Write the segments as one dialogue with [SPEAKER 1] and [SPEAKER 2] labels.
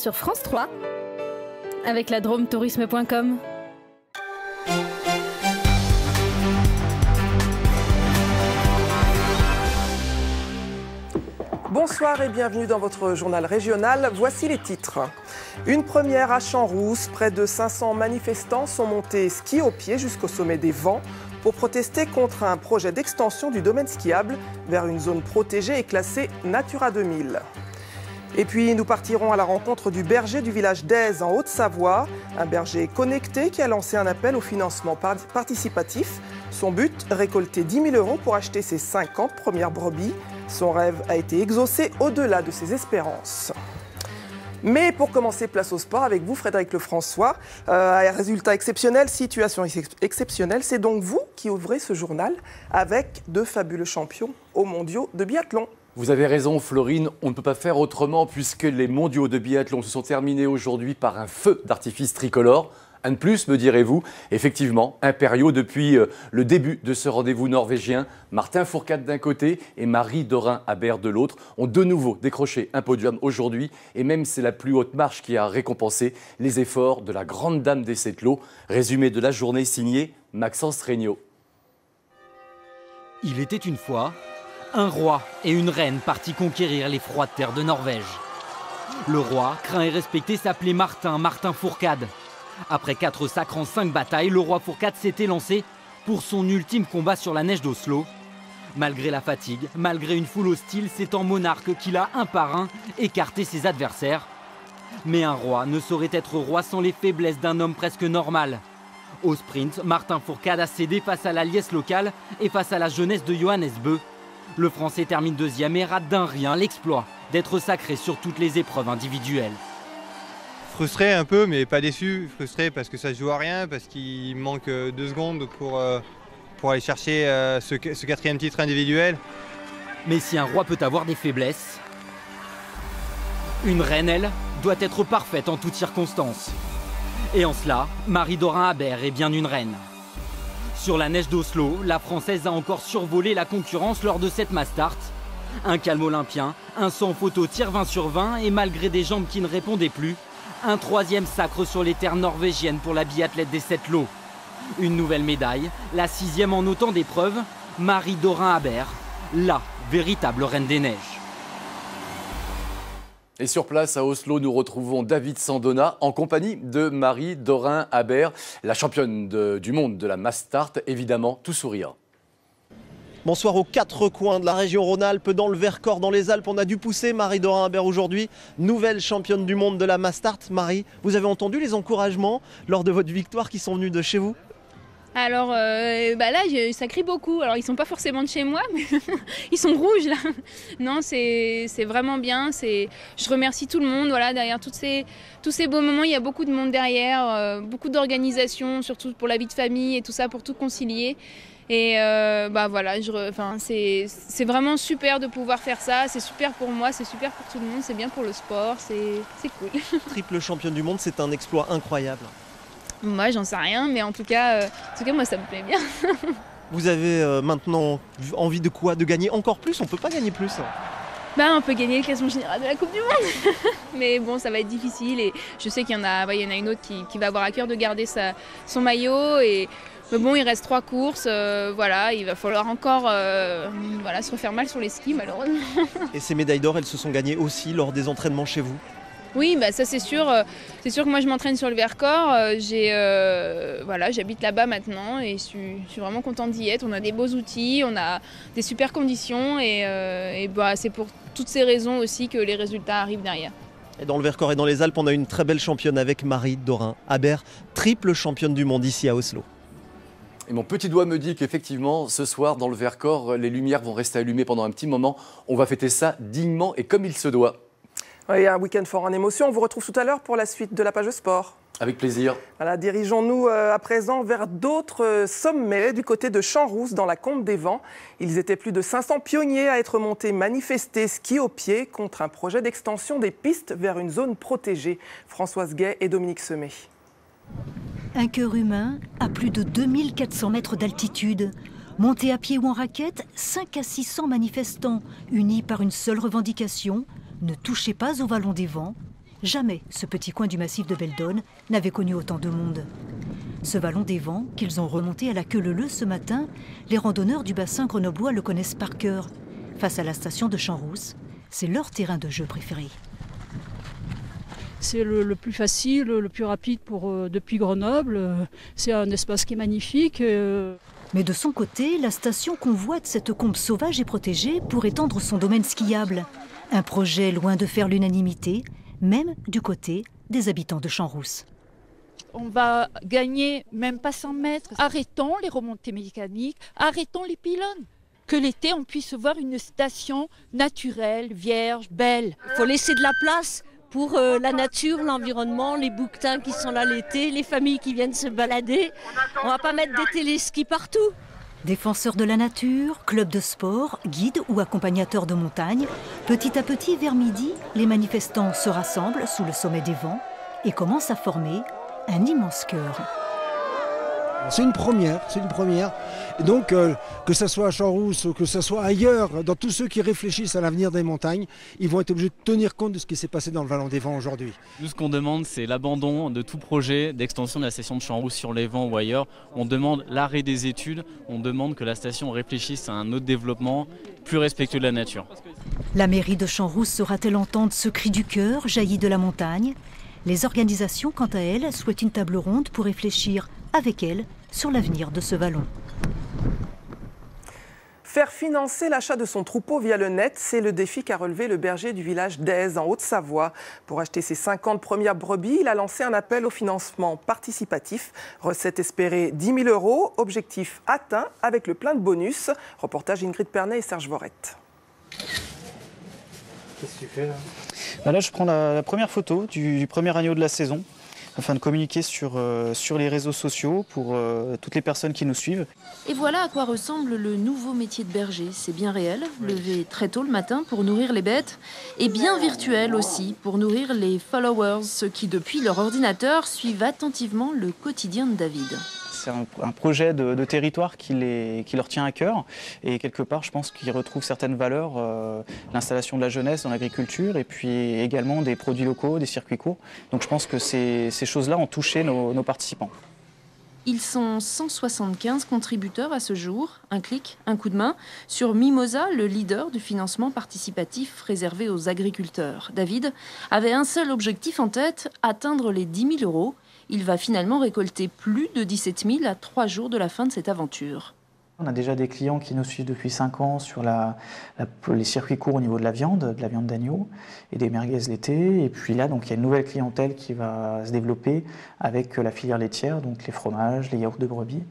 [SPEAKER 1] sur France 3 avec la drômetourisme.com.
[SPEAKER 2] Bonsoir et bienvenue dans votre journal régional. Voici les titres. Une première à Champs-Rousse. Près de 500 manifestants sont montés ski au pied jusqu'au sommet des Vents pour protester contre un projet d'extension du domaine skiable vers une zone protégée et classée Natura 2000. Et puis nous partirons à la rencontre du berger du village d'Aise en Haute-Savoie, un berger connecté qui a lancé un appel au financement participatif. Son but, récolter 10 000 € pour acheter ses 50 premières brebis. Son rêve a été exaucé au-delà de ses espérances. Mais pour commencer, place au sport avec vous, Frédéric Lefrançois. Résultat exceptionnel, situation exceptionnelle. C'est donc vous qui ouvrez ce journal avec deux fabuleux champions aux mondiaux de biathlon.
[SPEAKER 3] Vous avez raison, Florine, on ne peut pas faire autrement puisque les mondiaux de biathlon se sont terminés aujourd'hui par un feu d'artifice tricolore. Un de plus, me direz-vous. Effectivement, impériaux depuis le début de ce rendez-vous norvégien. Martin Fourcade d'un côté et Marie Dorin-Habert de l'autre ont de nouveau décroché un podium aujourd'hui. Et même c'est la plus haute marche qui a récompensé les efforts de la grande dame des sept lots. Résumé de la journée signé Maxence Regnault.
[SPEAKER 4] Il était une fois un roi et une reine partis conquérir les froides terres de Norvège. Le roi, craint et respecté, s'appelait Martin Fourcade. Après 4 sacres en 5 batailles, le roi Fourcade s'était lancé pour son ultime combat sur la neige d'Oslo. Malgré la fatigue, malgré une foule hostile, c'est en monarque qu'il a un par un écarté ses adversaires. Mais un roi ne saurait être roi sans les faiblesses d'un homme presque normal. Au sprint, Martin Fourcade a cédé face à la liesse locale et face à la jeunesse de Johannes Bö. Le Français termine deuxième et rate d'un rien l'exploit d'être sacré sur toutes les épreuves individuelles.
[SPEAKER 5] Frustré un peu, mais pas déçu. Frustré parce que ça se joue à rien, parce qu'il manque 2 secondes pour aller chercher ce 4e titre individuel.
[SPEAKER 4] Mais si un roi peut avoir des faiblesses, une reine, elle, doit être parfaite en toutes circonstances. Et en cela, Marie Dorin-Habert est bien une reine. Sur la neige d'Oslo, la Française a encore survolé la concurrence lors de cette Mastart. Un calme olympien, un sans photo tir 20 sur 20 et malgré des jambes qui ne répondaient plus, un 3e sacre sur les terres norvégiennes pour la biathlète des 7 lots. Une nouvelle médaille, la 6e en autant d'épreuves, Marie Dorin-Habert, la véritable reine des neiges.
[SPEAKER 3] Et sur place à Oslo, nous retrouvons David Sandona en compagnie de Marie Dorin-Habert, la championne du monde de la Mastart, évidemment tout sourire.
[SPEAKER 6] Bonsoir aux 4 coins de la région Rhône-Alpes, dans le Vercors, dans les Alpes. On a dû pousser Marie Dorin-Habert aujourd'hui, nouvelle championne du monde de la Mastart. Marie, vous avez entendu les encouragements lors de votre victoire qui sont venus de chez vous?
[SPEAKER 7] Alors là, ça crie beaucoup. Alors ils sont pas forcément de chez moi, mais ils sont rouges là. Non, c'est vraiment bien. Je remercie tout le monde. Voilà, derrière tous ces beaux moments, il y a beaucoup de monde derrière, beaucoup d'organisation, surtout pour la vie de famille et tout ça, pour tout concilier. Et voilà, c'est vraiment super de pouvoir faire ça. C'est super pour moi, c'est super pour tout le monde, c'est bien pour le sport, c'est cool.
[SPEAKER 6] Triple championne du monde, c'est un exploit incroyable.
[SPEAKER 7] Moi, j'en sais rien, mais en tout cas, moi, ça me plaît bien.
[SPEAKER 6] Vous avez maintenant envie de quoi? De gagner encore plus? On peut pas gagner plus.
[SPEAKER 7] On peut gagner le classement général de la Coupe du Monde. Mais bon, ça va être difficile et je sais qu'il y en a une autre qui va avoir à cœur de garder son maillot. Mais bon, il reste 3 courses, il va falloir encore se refaire mal sur les skis malheureusement.
[SPEAKER 6] Et ces médailles d'or, elles se sont gagnées aussi lors des entraînements chez vous?
[SPEAKER 7] Oui, ça c'est sûr. C'est sûr que moi je m'entraîne sur le Vercors. J'habite là-bas maintenant et je suis vraiment contente d'y être. On a des beaux outils, on a des super conditions et c'est pour toutes ces raisons aussi que les résultats arrivent derrière.
[SPEAKER 6] Et dans le Vercors et dans les Alpes, on a une très belle championne avec Marie Dorin-Habert, triple championne du monde ici à Oslo.
[SPEAKER 3] Et mon petit doigt me dit qu'effectivement, ce soir, dans le Vercors, les lumières vont rester allumées pendant un petit moment. On va fêter ça dignement et comme il se doit.
[SPEAKER 2] Oui, un week-end fort en émotion. On vous retrouve tout à l'heure pour la suite de la page sport.
[SPEAKER 3] Avec plaisir.
[SPEAKER 2] Voilà, dirigeons-nous à présent vers d'autres sommets du côté de Champs-Rousse, dans la Combe des Vents. Ils étaient plus de 500 pionniers à être montés manifester ski au pied contre un projet d'extension des pistes vers une zone protégée. Françoise Gay et Dominique Semet.
[SPEAKER 8] Un cœur humain à plus de 2400 mètres d'altitude. Montés à pied ou en raquette, 5 à 600 manifestants, unis par une seule revendication, ne touchez pas au vallon des vents. Jamais ce petit coin du massif de Beldonne n'avait connu autant de monde. Ce vallon des Vents, qu'ils ont remonté à la queue leu-leu ce matin, les randonneurs du bassin grenoblois le connaissent par cœur. Face à la station de Champs-Rousses, c'est leur terrain de jeu préféré.
[SPEAKER 9] C'est le plus facile, le plus rapide depuis Grenoble. C'est un espace qui est magnifique.
[SPEAKER 8] Mais de son côté, la station convoite cette combe sauvage et protégée pour étendre son domaine skiable. Un projet loin de faire l'unanimité, même du côté des habitants de Champs-Rousses.
[SPEAKER 10] On va gagner même pas 100 mètres. Arrêtons les remontées mécaniques, arrêtons les pylônes. Que l'été, on puisse voir une station naturelle, vierge, belle.
[SPEAKER 11] Il faut laisser de la place pour la nature, l'environnement, les bouquetins qui sont là l'été, les familles qui viennent se balader. On ne va pas mettre des téléskis partout.
[SPEAKER 8] Défenseurs de la nature, clubs de sport, guides ou accompagnateurs de montagne, petit à petit, vers midi, les manifestants se rassemblent sous le sommet des Vents et commencent à former un immense chœur.
[SPEAKER 12] C'est une première. Et donc, que ce soit à Champs-Rousses ou que ce soit ailleurs, dans tous ceux qui réfléchissent à l'avenir des montagnes, ils vont être obligés de tenir compte de ce qui s'est passé dans le Vallon des Vents aujourd'hui.
[SPEAKER 13] Nous, ce qu'on demande, c'est l'abandon de tout projet d'extension de la station de Champs-Rousses sur les Vents ou ailleurs. On demande l'arrêt des études, on demande que la station réfléchisse à un autre développement plus respectueux de la nature.
[SPEAKER 8] La mairie de Champs-Rousses saura-t-elle entendre ce cri du cœur jailli de la montagne ? Les organisations, quant à elles, souhaitent une table ronde pour réfléchir avec elle sur l'avenir de ce vallon.
[SPEAKER 2] Faire financer l'achat de son troupeau via le net, c'est le défi qu'a relevé le berger du village d'Aise, en Haute-Savoie. Pour acheter ses 50 premières brebis, il a lancé un appel au financement participatif. Recette espérée 10 000 €, objectif atteint avec le plein de bonus. Reportage Ingrid Pernet et Serge Vorette.
[SPEAKER 14] Qu'est-ce que tu fais là ? Là, je prends la première photo du premier agneau de la saison, afin de communiquer sur les réseaux sociaux pour toutes les personnes qui nous suivent.
[SPEAKER 15] Et voilà à quoi ressemble le nouveau métier de berger. C'est bien réel, lever très tôt le matin pour nourrir les bêtes, et bien virtuel aussi pour nourrir les followers, ceux qui depuis leur ordinateur suivent attentivement le quotidien de David.
[SPEAKER 14] C'est un projet de territoire qui leur tient à cœur, et quelque part je pense qu'ils retrouvent certaines valeurs, l'installation de la jeunesse dans l'agriculture et puis également des produits locaux, des circuits courts. Donc je pense que ces choses-là ont touché nos participants.
[SPEAKER 15] Ils sont 175 contributeurs à ce jour, un clic, un coup de main, sur Mimosa, le leader du financement participatif réservé aux agriculteurs. David avait un seul objectif en tête, atteindre les 10 000 €. Il va finalement récolter plus de 17 000 à 3 jours de la fin de cette aventure.
[SPEAKER 14] On a déjà des clients qui nous suivent depuis 5 ans sur les circuits courts au niveau de la viande d'agneau et des merguez l'été. Et puis là, donc, il y a une nouvelle clientèle qui va se développer avec la filière laitière, donc les fromages, les yaourts de brebis.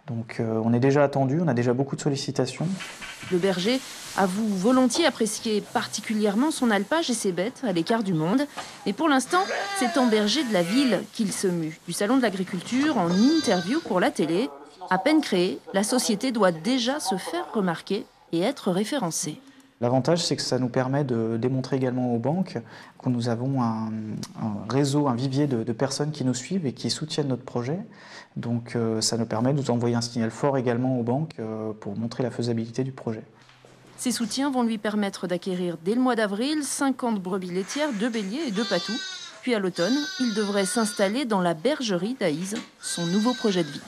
[SPEAKER 14] Donc on est déjà attendu, on a déjà beaucoup de sollicitations.
[SPEAKER 15] Le berger avoue volontiers apprécier particulièrement son alpage et ses bêtes à l'écart du monde. Et pour l'instant, c'est en berger de la ville qu'il se mue. Du salon de l'agriculture en interview pour la télé. À peine créée, la société doit déjà se faire remarquer et être référencée.
[SPEAKER 14] L'avantage, c'est que ça nous permet de démontrer également aux banques que nous avons un réseau, un vivier de personnes qui nous suivent et qui soutiennent notre projet. Donc ça nous permet de nous envoyer un signal fort également aux banques pour montrer la faisabilité du projet.
[SPEAKER 15] Ces soutiens vont lui permettre d'acquérir dès le mois d'avril 50 brebis laitières, 2 béliers et 2 patous. Puis à l'automne, il devrait s'installer dans la bergerie d'Aïs, son nouveau projet de vie.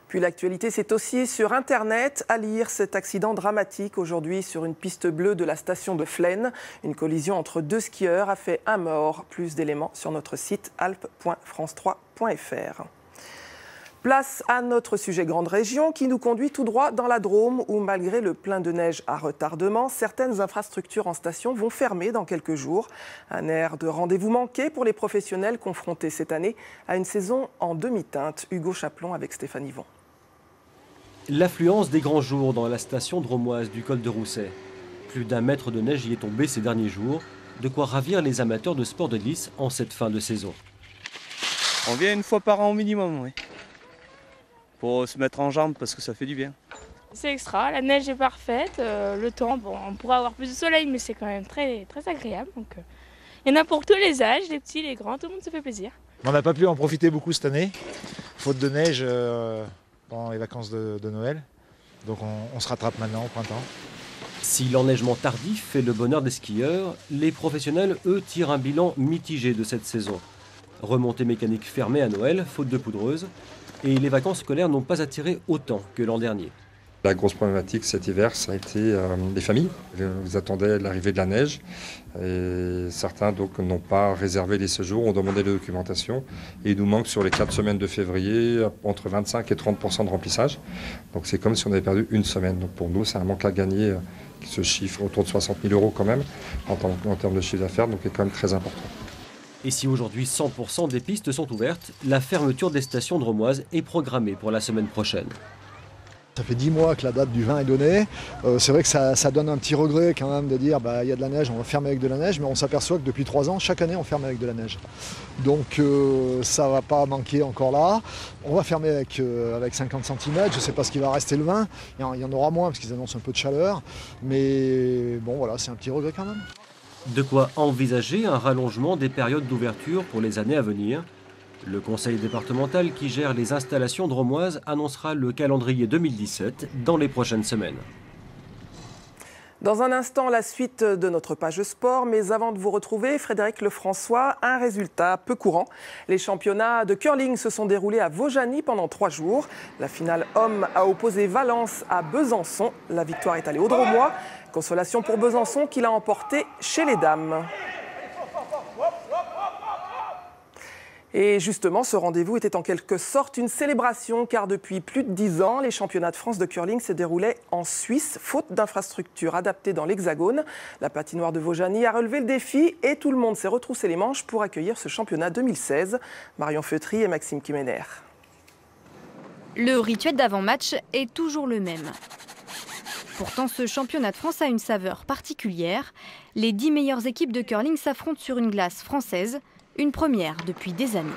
[SPEAKER 2] Puis l'actualité, c'est aussi sur Internet. À lire cet accident dramatique aujourd'hui sur une piste bleue de la station de Flaine. Une collision entre 2 skieurs a fait un mort. Plus d'éléments sur notre site alpes.france3.fr. Place à notre sujet grande région qui nous conduit tout droit dans la Drôme où malgré le plein de neige à retardement, certaines infrastructures en station vont fermer dans quelques jours. Un air de rendez-vous manqué pour les professionnels confrontés cette année à une saison en demi-teinte. Hugo Chaplon avec Stéphanie Vont.
[SPEAKER 16] L'affluence des grands jours dans la station drômoise du col de Rousset. Plus d'1 mètre de neige y est tombé ces derniers jours, de quoi ravir les amateurs de sport de glisse en cette fin de saison.
[SPEAKER 17] On vient une fois par an au minimum, oui. Pour se mettre en jambes parce que ça fait du bien.
[SPEAKER 18] C'est extra, la neige est parfaite, le temps, bon, on pourrait avoir plus de soleil mais c'est quand même très, très agréable. Donc, il y en a pour tous les âges, les petits, les grands, tout le monde se fait plaisir.
[SPEAKER 19] On n'a pas pu en profiter beaucoup cette année, faute de neige pendant les vacances de Noël. Donc on se rattrape maintenant au printemps.
[SPEAKER 16] Si l'enneigement tardif fait le bonheur des skieurs, les professionnels, eux, tirent un bilan mitigé de cette saison. Remontée mécanique fermée à Noël, faute de poudreuse, et les vacances scolaires n'ont pas attiré autant que l'an dernier.
[SPEAKER 20] La grosse problématique cet hiver, ça a été les familles. Ils attendaient l'arrivée de la neige et certains donc n'ont pas réservé les séjours, ont demandé la documentation. Et il nous manque sur les 4 semaines de février entre 25 et 30% de remplissage. Donc c'est comme si on avait perdu une semaine. Donc pour nous, c'est un manque à gagner qui se chiffre autour de 60 000 € quand même en termes de chiffre d'affaires, donc c'est quand même très important.
[SPEAKER 16] Et si aujourd'hui 100% des pistes sont ouvertes, la fermeture des stations drômoises est programmée pour la semaine prochaine.
[SPEAKER 19] Ça fait 10 mois que la date du 20 est donnée. C'est vrai que ça donne un petit regret quand même de dire il y a de la neige, on va fermer avec de la neige, mais on s'aperçoit que depuis 3 ans, chaque année, on ferme avec de la neige. Donc ça ne va pas manquer encore là. On va fermer avec 50 cm, je ne sais pas ce qui va rester le 20. Il y en aura moins parce qu'ils annoncent un peu de chaleur. Mais bon voilà, c'est un petit regret quand même.
[SPEAKER 16] De quoi envisager un rallongement des périodes d'ouverture pour les années à venir. Le conseil départemental qui gère les installations drômoises annoncera le calendrier 2017 dans les prochaines semaines.
[SPEAKER 2] Dans un instant, la suite de notre page sport. Mais avant de vous retrouver, Frédéric Lefrançois, un résultat peu courant. Les championnats de curling se sont déroulés à Vaujany pendant 3 jours. La finale homme a opposé Valence à Besançon. La victoire est allée aux Dromois. Consolation pour Besançon qui l'a emporté chez les dames. Et justement, ce rendez-vous était en quelque sorte une célébration, car depuis plus de 10 ans, les championnats de France de curling se déroulaient en Suisse, faute d'infrastructures adaptées dans l'Hexagone. La patinoire de Vaujany a relevé le défi et tout le monde s'est retroussé les manches pour accueillir ce championnat 2016. Marion Feutry et Maxime Kimener.
[SPEAKER 1] Le rituel d'avant-match est toujours le même. Pourtant, ce championnat de France a une saveur particulière. Les 10 meilleures équipes de curling s'affrontent sur une glace française. Une première depuis des années.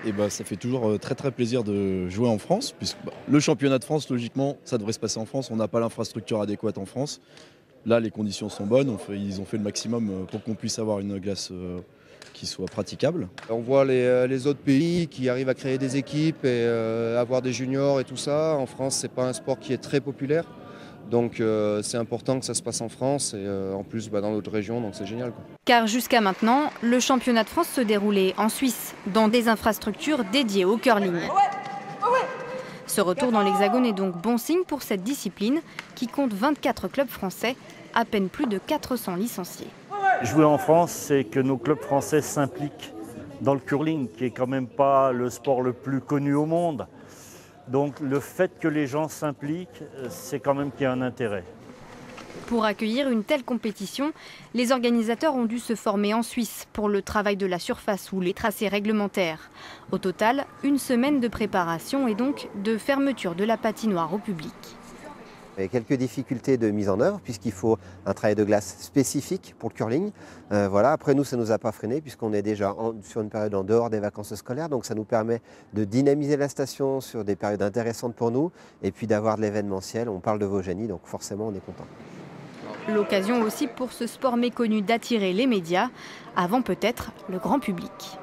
[SPEAKER 21] Et ça fait toujours très plaisir de jouer en France, puisque le championnat de France, logiquement, ça devrait se passer en France. On n'a pas l'infrastructure adéquate en France. Là, les conditions sont bonnes. Ils ont fait le maximum pour qu'on puisse avoir une glace qui soit praticable.
[SPEAKER 22] On voit les autres pays qui arrivent à créer des équipes et avoir des juniors et tout ça. En France, c'est pas un sport qui est très populaire. Donc c'est important que ça se passe en France et en plus dans notre région, donc c'est génial, quoi.
[SPEAKER 1] Car jusqu'à maintenant, le championnat de France se déroulait en Suisse, dans des infrastructures dédiées au curling. Ce retour dans l'Hexagone est donc bon signe pour cette discipline qui compte 24 clubs français, à peine plus de 400 licenciés.
[SPEAKER 23] Jouer en France, c'est que nos clubs français s'impliquent dans le curling, qui est quand même pas le sport le plus connu au monde. Donc le fait que les gens s'impliquent, c'est quand même qu'il y a un intérêt.
[SPEAKER 1] Pour accueillir une telle compétition, les organisateurs ont dû se former en Suisse pour le travail de la surface ou les tracés réglementaires. Au total, 1 semaine de préparation et donc de fermeture de la patinoire au public.
[SPEAKER 24] Il y a quelques difficultés de mise en œuvre puisqu'il faut un travail de glace spécifique pour le curling. Voilà. Après nous, ça ne nous a pas freiné puisqu'on est déjà sur une période en dehors des vacances scolaires. Donc ça nous permet de dynamiser la station sur des périodes intéressantes pour nous et puis d'avoir de l'événementiel. On parle de Vaujany, donc forcément on est content.
[SPEAKER 1] L'occasion aussi pour ce sport méconnu d'attirer les médias, avant peut-être le grand public.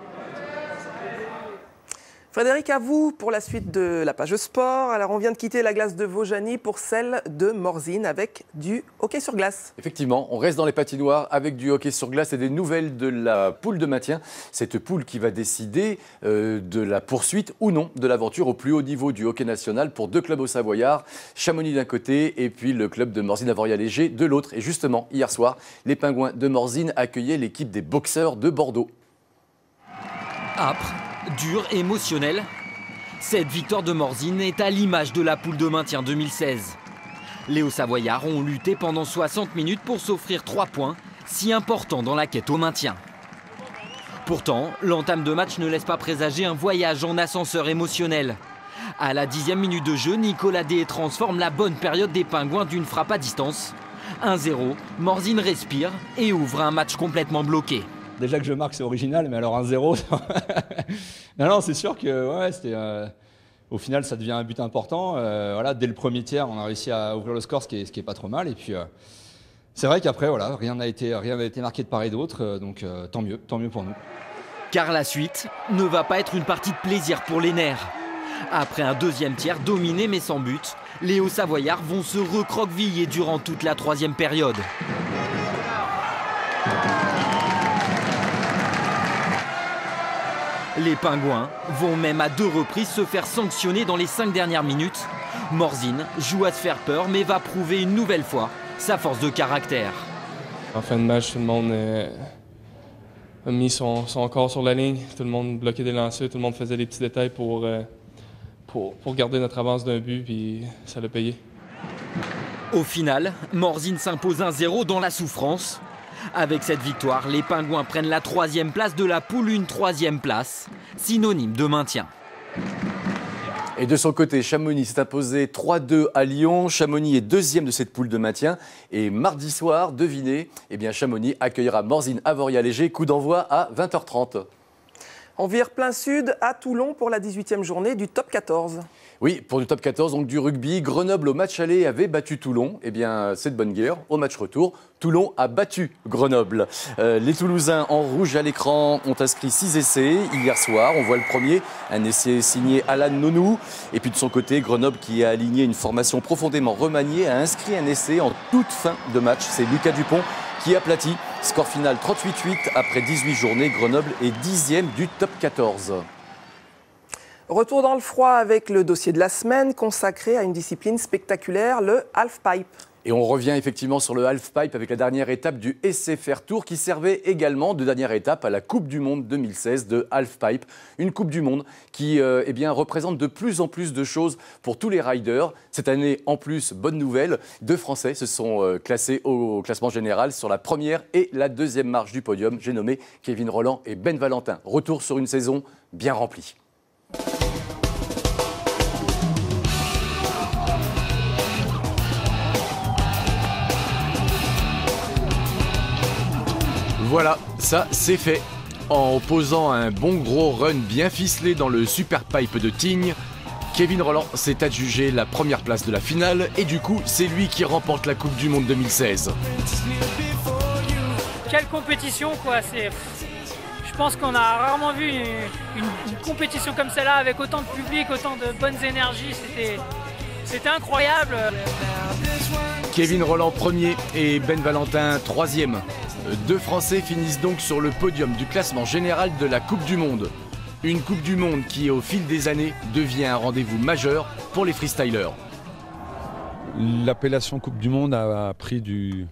[SPEAKER 2] Frédéric, à vous pour la suite de la page sport. Alors on vient de quitter la glace de Vaujany pour celle de Morzine avec du hockey sur glace.
[SPEAKER 3] Effectivement, on reste dans les patinoires avec du hockey sur glace et des nouvelles de la poule de maintien. Cette poule qui va décider de la poursuite ou non de l'aventure au plus haut niveau du hockey national pour 2 clubs au Savoyard, Chamonix d'un côté et puis le club de Morzine-Avoria-Léger de l'autre. Et justement, hier soir, les Pingouins de Morzine accueillaient l'équipe des boxeurs de Bordeaux.
[SPEAKER 4] Âpre, dur et émotionnel, cette victoire de Morzine est à l'image de la poule de maintien 2016. Les Hauts-Savoyards ont lutté pendant 60 minutes pour s'offrir 3 points, si importants dans la quête au maintien. Pourtant, l'entame de match ne laisse pas présager un voyage en ascenseur émotionnel. À la 10e minute de jeu, Nicolas Dé transforme la bonne période des Pingouins d'une frappe à distance. 1-0, Morzine respire et ouvre un match complètement bloqué.
[SPEAKER 25] Déjà que je marque, c'est original, mais alors 1-0, non, c'est sûr que c'était, au final, ça devient un but important. Voilà, dès le premier tiers, on a réussi à ouvrir le score, ce qui est pas trop mal. Et puis, c'est vrai qu'après, voilà, rien n'a été marqué de part et d'autre, donc tant mieux pour nous.
[SPEAKER 4] Car la suite ne va pas être une partie de plaisir pour les nerfs. Après un deuxième tiers dominé mais sans but, les Hauts-Savoyards vont se recroqueviller durant toute la troisième période. Les Pingouins vont même à 2 reprises se faire sanctionner dans les 5 dernières minutes. Morzine joue à se faire peur mais va prouver une nouvelle fois sa force de caractère.
[SPEAKER 5] En fin de match, tout le monde a mis son corps sur la ligne, tout le monde bloquait des lancers, tout le monde faisait des petits détails pour garder notre avance d'un but, puis ça l'a payé.
[SPEAKER 4] Au final, Morzine s'impose 1-0 dans la souffrance. Avec cette victoire, les Pingouins prennent la 3e place de la poule, une 3e place, synonyme de maintien.
[SPEAKER 3] Et de son côté, Chamonix s'est imposé 3-2 à Lyon. Chamonix est 2e de cette poule de maintien. Et mardi soir, devinez, Chamonix accueillera Morzine Avoria-Léger, coup d'envoi à 20h30.
[SPEAKER 2] On vire plein sud à Toulon pour la 18e journée du top 14.
[SPEAKER 3] Oui, pour du top 14, donc du rugby, Grenoble au match aller avait battu Toulon. C'est de bonne guerre. Au match retour, Toulon a battu Grenoble. Les Toulousains en rouge à l'écran ont inscrit 6 essais hier soir. On voit le premier, un essai signé Alan Nonou. Et puis de son côté, Grenoble, qui a aligné une formation profondément remaniée, a inscrit un essai en toute fin de match. C'est Lucas Dupont qui aplatit. Score final 38-8 après 18 journées. Grenoble est 10e du top 14.
[SPEAKER 2] Retour dans le froid avec le dossier de la semaine consacré à une discipline spectaculaire, le halfpipe.
[SPEAKER 3] Et on revient effectivement sur le halfpipe avec la dernière étape du SFR Tour qui servait également de dernière étape à la Coupe du Monde 2016 de halfpipe. Une Coupe du Monde qui représente de plus en plus de choses pour tous les riders. Cette année, en plus, bonne nouvelle, 2 Français se sont classés au classement général sur la première et la deuxième marche du podium. J'ai nommé Kevin Rolland et Ben Valentin. Retour sur une saison bien remplie. Voilà, ça c'est fait. En posant un bon gros run bien ficelé dans le super pipe de Tignes, Kevin Rolland s'est adjugé la première place de la finale et du coup c'est lui qui remporte la Coupe du Monde 2016.
[SPEAKER 6] Quelle compétition quoi, je pense qu'on a rarement vu une compétition comme celle-là avec autant de public, autant de bonnes énergies, c'était incroyable.
[SPEAKER 3] Kevin Rolland premier et Ben Valentin 3e. 2 Français finissent donc sur le podium du classement général de la Coupe du Monde. Une Coupe du Monde qui, au fil des années, devient un rendez-vous majeur pour les freestylers.
[SPEAKER 7] L'appellation Coupe du Monde a pris du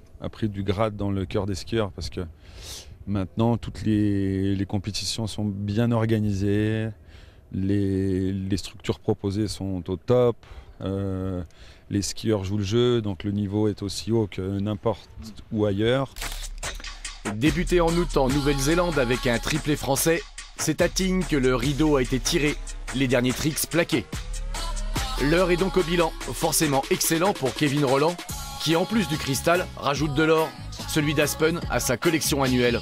[SPEAKER 7] grade dans le cœur des skieurs parce que maintenant, toutes les compétitions sont bien organisées, les structures proposées sont au top, les skieurs jouent le jeu, donc le niveau est aussi haut que n'importe où ailleurs.
[SPEAKER 3] Débuté en août en Nouvelle-Zélande avec un triplé français, c'est à Tignes que le rideau a été tiré, les derniers tricks plaqués. L'heure est donc au bilan, forcément excellent pour Kevin Rolland, qui en plus du cristal rajoute de l'or, celui d'Aspen à sa collection annuelle.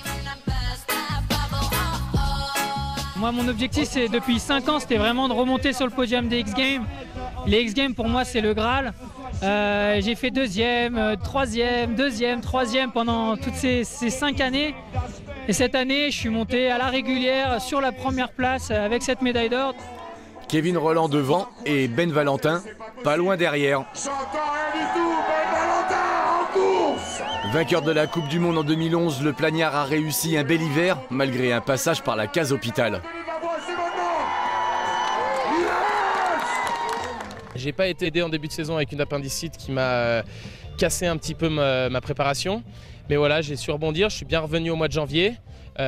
[SPEAKER 6] Moi mon objectif depuis 5 ans c'était vraiment de remonter sur le podium des X-Games. Les X-Games pour moi c'est le Graal. J'ai fait 2e, 3e, 2e, 3e pendant toutes ces 5 années. Et cette année, je suis monté à la régulière sur la première place avec cette médaille d'or.
[SPEAKER 3] Kevin Rolland devant et Ben Valentin pas loin derrière. Vainqueur de la Coupe du Monde en 2011, le Plagnard a réussi un bel hiver malgré un passage par la case hôpital.
[SPEAKER 9] J'ai pas été aidé en début de saison avec une appendicite qui m'a cassé un petit peu ma préparation. Mais voilà, j'ai su rebondir, je suis bien revenu au mois de janvier.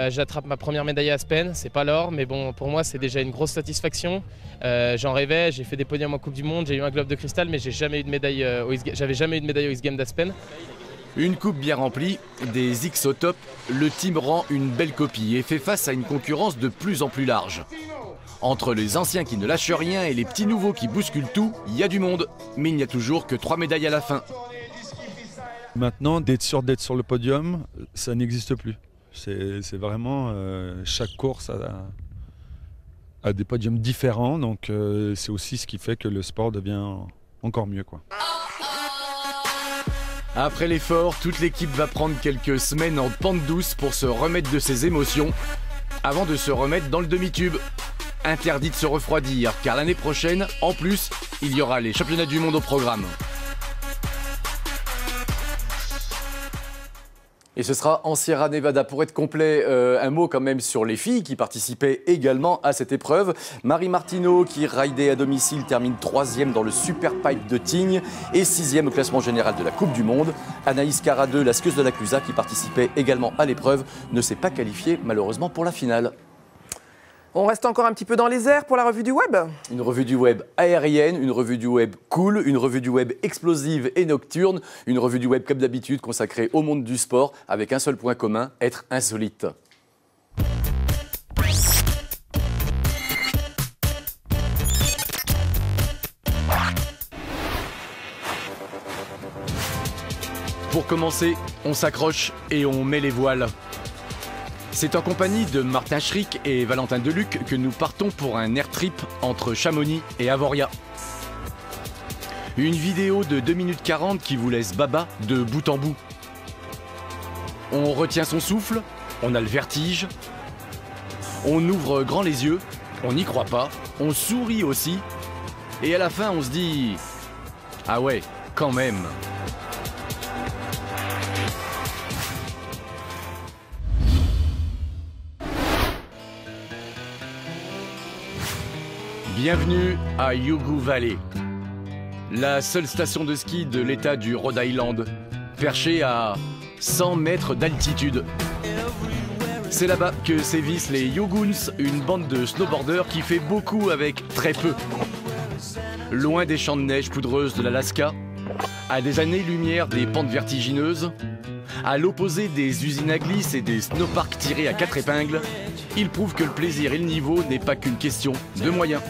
[SPEAKER 9] J'attrape ma première médaille à Aspen, c'est pas l'or, mais bon, pour moi c'est déjà une grosse satisfaction. J'en rêvais, j'ai fait des podiums en Coupe du Monde, j'ai eu un globe de cristal, mais j'avais jamais eu de médaille au X-Games d'Aspen.
[SPEAKER 3] Une coupe bien remplie, des X au top, le team rend une belle copie et fait face à une concurrence de plus en plus large. Entre les anciens qui ne lâchent rien et les petits nouveaux qui bousculent tout, il y a du monde, mais il n'y a toujours que 3 médailles à la fin.
[SPEAKER 7] Maintenant, d'être sûr d'être sur le podium, ça n'existe plus. C'est vraiment chaque course a des podiums différents, donc c'est aussi ce qui fait que le sport devient encore mieux, quoi.
[SPEAKER 3] Après l'effort, toute l'équipe va prendre quelques semaines en pente douce pour se remettre de ses émotions, avant de se remettre dans le demi-tube.
[SPEAKER 8] interdit de se refroidir, car l'année prochaine, en plus, il y aura les championnats du monde au programme.
[SPEAKER 3] Et ce sera en Sierra Nevada. Pour être complet, un mot quand même sur les filles qui participaient également à cette épreuve. Marie Martineau, qui raidait à domicile, termine 3e dans le Super Pipe de Tignes et 6e au classement général de la Coupe du Monde. Anaïs Caradeux, la skieuse de la Clusaz, qui participait également à l'épreuve, ne s'est pas qualifiée malheureusement pour la finale.
[SPEAKER 2] On reste encore un petit peu dans les airs pour la revue du web.
[SPEAKER 3] Une revue du web aérienne, une revue du web cool, une revue du web explosive et nocturne, une revue du web comme d'habitude consacrée au monde du sport avec un seul point commun, être insolite.
[SPEAKER 8] Pour commencer, on s'accroche et on met les voiles. C'est en compagnie de Martin Schrick et Valentin Deluc que nous partons pour un air trip entre Chamonix et Avoria. Une vidéo de 2 minutes 40 qui vous laisse baba de bout en bout. On retient son souffle, on a le vertige, on ouvre grand les yeux, on n'y croit pas, on sourit aussi, et à la fin on se dit « Ah ouais, quand même !» Bienvenue à Yugu Valley, la seule station de ski de l'état du Rhode Island, perchée à 100 mètres d'altitude. C'est là-bas que sévissent les Yuguns, une bande de snowboarders qui fait beaucoup avec très peu. Loin des champs de neige poudreuse de l'Alaska, à des années-lumière des pentes vertigineuses, à l'opposé des usines à glisse et des snowparks tirés à 4 épingles, ils prouvent que le plaisir et le niveau n'est pas qu'une question de moyens.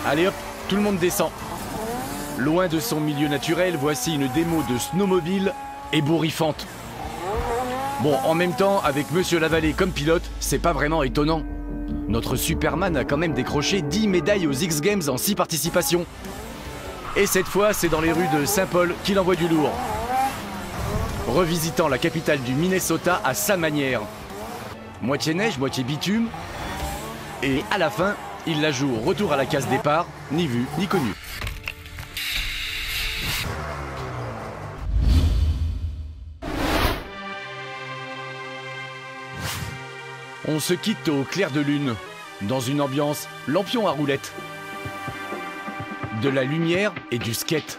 [SPEAKER 8] Allez hop, tout le monde descend. Loin de son milieu naturel, voici une démo de snowmobile ébouriffante. Bon, en même temps, avec Monsieur Lavallée comme pilote, c'est pas vraiment étonnant. Notre Superman a quand même décroché 10 médailles aux X Games en 6 participations. Et cette fois, c'est dans les rues de Saint-Paul qu'il envoie du lourd. Revisitant la capitale du Minnesota à sa manière. Moitié neige, moitié bitume. Et à la fin, il la joue retour à la case départ, ni vu ni connu. On se quitte au clair de lune, dans une ambiance lampion à roulettes. De la lumière et du skate.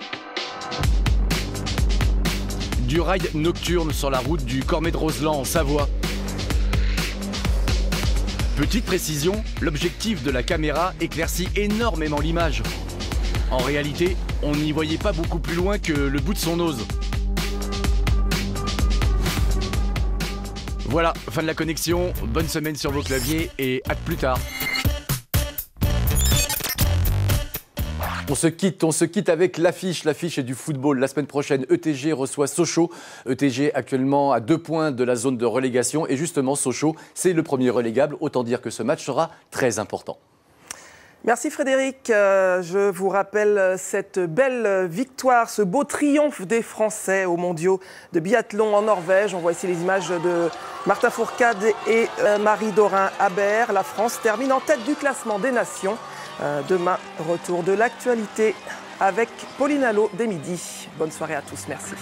[SPEAKER 8] Du ride nocturne sur la route du Cormet de Roseland en Savoie. Petite précision, l'objectif de la caméra éclaircit énormément l'image. En réalité, on n'y voyait pas beaucoup plus loin que le bout de son nose. Voilà, fin de la connexion, bonne semaine sur vos claviers et à plus tard.
[SPEAKER 3] On se quitte avec l'affiche est du football. La semaine prochaine, ETG reçoit Sochaux. ETG actuellement à 2 points de la zone de relégation. Et justement, Sochaux, c'est le premier relégable. Autant dire que ce match sera très important.
[SPEAKER 2] Merci Frédéric. Je vous rappelle cette belle victoire, ce beau triomphe des Français aux mondiaux de biathlon en Norvège. On voit ici les images de Martin Fourcade et Marie-Dorin Habert. La France termine en tête du classement des nations. Demain, retour de l'actualité avec Pauline Allo dès midi. Bonne soirée à tous, merci.